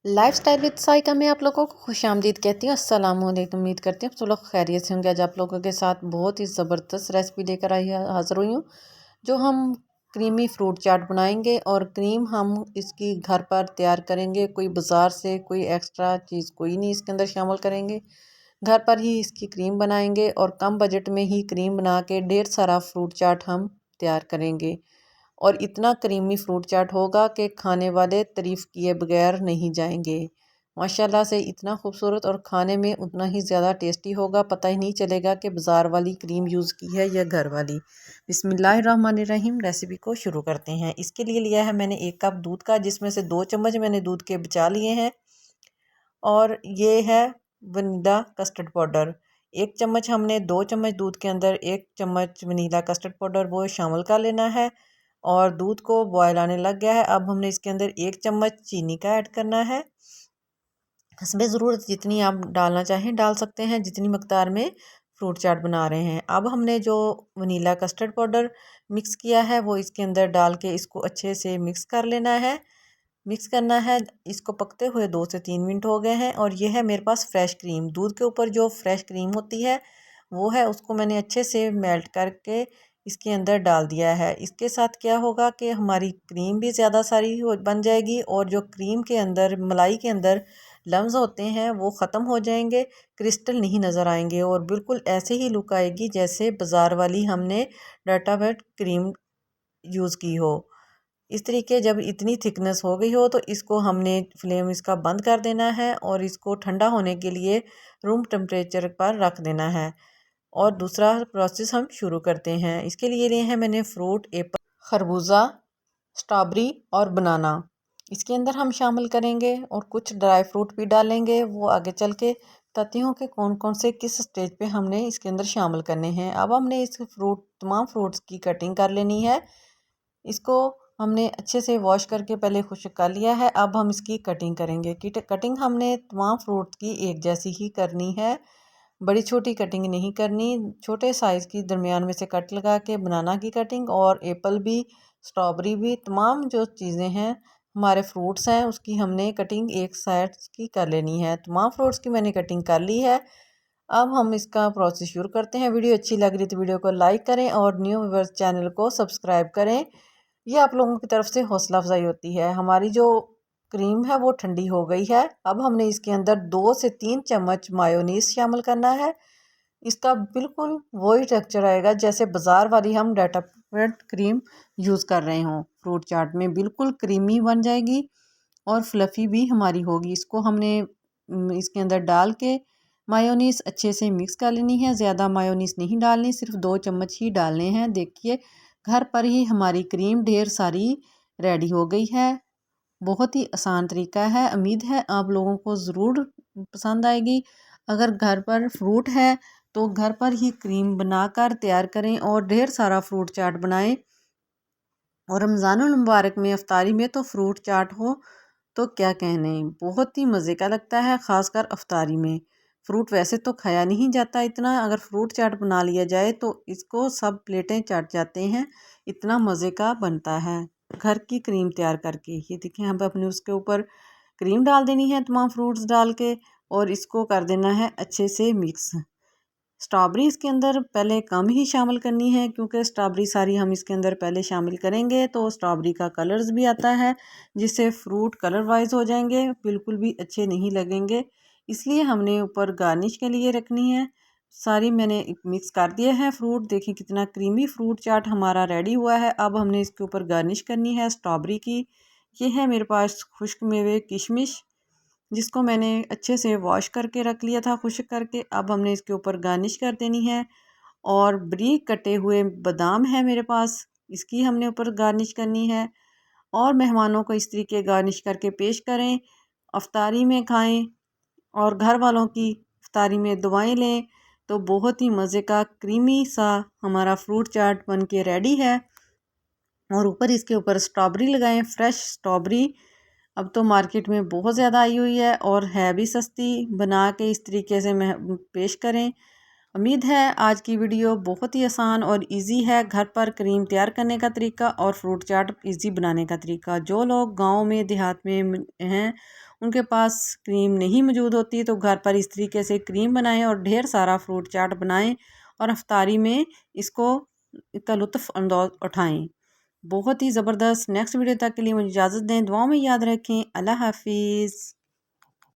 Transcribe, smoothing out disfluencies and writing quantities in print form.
Lifestyle with Saika में आप लोगों को खुशामदीद कहती हूँ। अस्सलाम वालेकुम। उम्मीद करती हूँ सब लोग खैरियत से होंगे। आज आप लोगों के साथ बहुत ही ज़बरदस्त रेसिपी लेकर हाज़िर हुई हूँ, जो हम क्रीमी फ्रूट चाट बनाएंगे। और क्रीम हम इसकी घर पर तैयार करेंगे, कोई बाज़ार से कोई एक्स्ट्रा चीज़ कोई नहीं इसके अंदर शामिल करेंगे। घर पर ही इसकी क्रीम बनाएंगे और कम बजट में ही क्रीम बना के ढेर सारा फ्रूट चाट हम तैयार करेंगे। और इतना क्रीमी फ्रूट चाट होगा कि खाने वाले तारीफ़ किए बगैर नहीं जाएंगे। माशाल्लाह से इतना खूबसूरत और खाने में उतना ही ज़्यादा टेस्टी होगा, पता ही नहीं चलेगा कि बाज़ार वाली क्रीम यूज़ की है या घर वाली। बिस्मिल्लाहिर्रहमानिर्रहीम। रेसिपी को शुरू करते हैं। इसके लिए लिया है मैंने 1 कप दूध का, जिसमें से 2 चम्मच मैंने दूध के बचा लिए हैं। और ये है वनीला कस्टर्ड पाउडर। 1 चम्मच हमने 2 चम्मच दूध के अंदर 1 चम्मच वनीला कस्टर्ड पाउडर वो शामिल कर लेना है। और दूध को बॉयल आने लग गया है। अब हमने इसके अंदर 1 चम्मच चीनी का ऐड करना है। हस्बे ज़रूरत जितनी आप डालना चाहें डाल सकते हैं, जितनी मकदार में फ्रूट चाट बना रहे हैं। अब हमने जो वनीला कस्टर्ड पाउडर मिक्स किया है वो इसके अंदर डाल के इसको अच्छे से मिक्स कर लेना है। मिक्स करना है। इसको पकते हुए 2 से 3 मिनट हो गए हैं। और ये है मेरे पास फ्रेश क्रीम। दूध के ऊपर जो फ्रेश क्रीम होती है वो है, उसको मैंने अच्छे से मेल्ट करके इसके अंदर डाल दिया है। इसके साथ क्या होगा कि हमारी क्रीम भी ज़्यादा सारी बन जाएगी और जो क्रीम के अंदर मलाई के अंदर लम्स होते हैं वो ख़त्म हो जाएंगे, क्रिस्टल नहीं नज़र आएंगे और बिल्कुल ऐसे ही लुक आएगी जैसे बाज़ार वाली हमने डाटा वेट क्रीम यूज़ की हो। इस तरीके जब इतनी थिकनेस हो गई हो तो इसको हमने फ्लेम इसका बंद कर देना है और इसको ठंडा होने के लिए रूम टेम्परेचर पर रख देना है। और दूसरा प्रोसेस हम शुरू करते हैं। इसके लिए लिए हैं मैंने फ्रूट, एप्पल, खरबूजा, स्ट्रॉबेरी और बनाना। इसके अंदर हम शामिल करेंगे और कुछ ड्राई फ्रूट भी डालेंगे, वो आगे चल के बताती हूँ कि कौन कौन से किस स्टेज पे हमने इसके अंदर शामिल करने हैं। अब हमने इस तमाम फ्रूट्स की कटिंग कर लेनी है। इसको हमने अच्छे से वॉश करके पहले खुश्क कर लिया है। अब हम इसकी कटिंग करेंगे। कटिंग हमने तमाम फ्रूट की एक जैसी ही करनी है, बड़ी छोटी कटिंग नहीं करनी। छोटे साइज़ की दरमियान में से कट लगा के बनाना की कटिंग, और एप्पल भी, स्ट्रॉबेरी भी, तमाम जो चीज़ें हैं हमारे फ्रूट्स हैं उसकी हमने कटिंग एक साइड की कर लेनी है। तमाम फ्रूट्स की मैंने कटिंग कर ली है। अब हम इसका प्रोसेस शुरू करते हैं। वीडियो अच्छी लग रही तो वीडियो को लाइक करें और न्यू व्यूअर्स चैनल को सब्सक्राइब करें। ये आप लोगों की तरफ से हौसला अफजाई होती है। हमारी जो क्रीम है वो ठंडी हो गई है। अब हमने इसके अंदर 2 से 3 चम्मच मायोनीज शामिल करना है। इसका बिल्कुल वही टेक्सचर आएगा जैसे बाज़ार वाली हम डेटापेट क्रीम यूज़ कर रहे हों। फ्रूट चाट में बिल्कुल क्रीमी बन जाएगी और फ्लफ़ी भी हमारी होगी। इसको हमने इसके अंदर डाल के मायोनीज़ अच्छे से मिक्स कर लेनी है। ज़्यादा मायोनीज़ नहीं डालनी, सिर्फ 2 चम्मच ही डालने हैं। देखिए घर पर ही हमारी क्रीम ढेर सारी रेडी हो गई है। बहुत ही आसान तरीका है। उम्मीद है आप लोगों को ज़रूर पसंद आएगी। अगर घर पर फ्रूट है तो घर पर ही क्रीम बनाकर तैयार करें और ढेर सारा फ्रूट चाट बनाएं। और रमज़ानुल मुबारक में अफ्तारी में तो फ्रूट चाट हो तो क्या कहने, बहुत ही मज़े का लगता है। ख़ासकर अफ्तारी में फ्रूट वैसे तो खाया नहीं जाता इतना, अगर फ्रूट चाट बना लिया जाए तो इसको सब प्लेटें चाट जाते हैं, इतना मज़े का बनता है। घर की क्रीम तैयार करके ये देखें, हम अपने उसके ऊपर क्रीम डाल देनी है तमाम फ्रूट्स डाल के और इसको कर देना है अच्छे से मिक्स। स्ट्रॉबेरी इसके अंदर पहले कम ही शामिल करनी है, क्योंकि स्ट्रॉबेरी सारी हम इसके अंदर पहले शामिल करेंगे तो स्ट्रॉबेरी का कलर्स भी आता है, जिससे फ्रूट कलर वाइज हो जाएंगे, बिल्कुल भी अच्छे नहीं लगेंगे। इसलिए हमने ऊपर गार्निश के लिए रखनी है। सारी मैंने मिक्स कर दिया है फ्रूट। देखिए कितना क्रीमी फ्रूट चाट हमारा रेडी हुआ है। अब हमने इसके ऊपर गार्निश करनी है स्ट्रॉबेरी की। ये है मेरे पास खुश्क मेवे किशमिश, जिसको मैंने अच्छे से वॉश करके रख लिया था खुश्क करके। अब हमने इसके ऊपर गार्निश कर देनी है। और बारीक कटे हुए बादाम है मेरे पास, इसकी हमने ऊपर गार्निश करनी है। और मेहमानों को इस तरीके गार्निश करके पेश करें, अफ्तारी में खाएं और घर वालों की अफ्तारी में दुआएं लें तो बहुत ही मज़े का क्रीमी सा हमारा फ्रूट चाट बन के रेडी है। और ऊपर इसके ऊपर स्ट्रॉबेरी लगाएं, फ्रेश स्ट्रॉबेरी। अब तो मार्केट में बहुत ज़्यादा आई हुई है और है भी सस्ती। बना के इस तरीके से मैं पेश करें। उम्मीद है आज की वीडियो बहुत ही आसान और इजी है। घर पर क्रीम तैयार करने का तरीका और फ्रूट चाट इजी बनाने का तरीका। जो लोग गांव में देहात में हैं उनके पास क्रीम नहीं मौजूद होती तो घर पर इस तरीके से क्रीम बनाएं और ढेर सारा फ्रूट चाट बनाएं और अफ्तारी में इसको का लुत्फ़ अंदाज उठाएं। बहुत ही ज़बरदस्त। नेक्स्ट वीडियो तक के लिए मुझे इजाज़त दें। दुआओं में याद रखें। अल्लाह हाफिज़।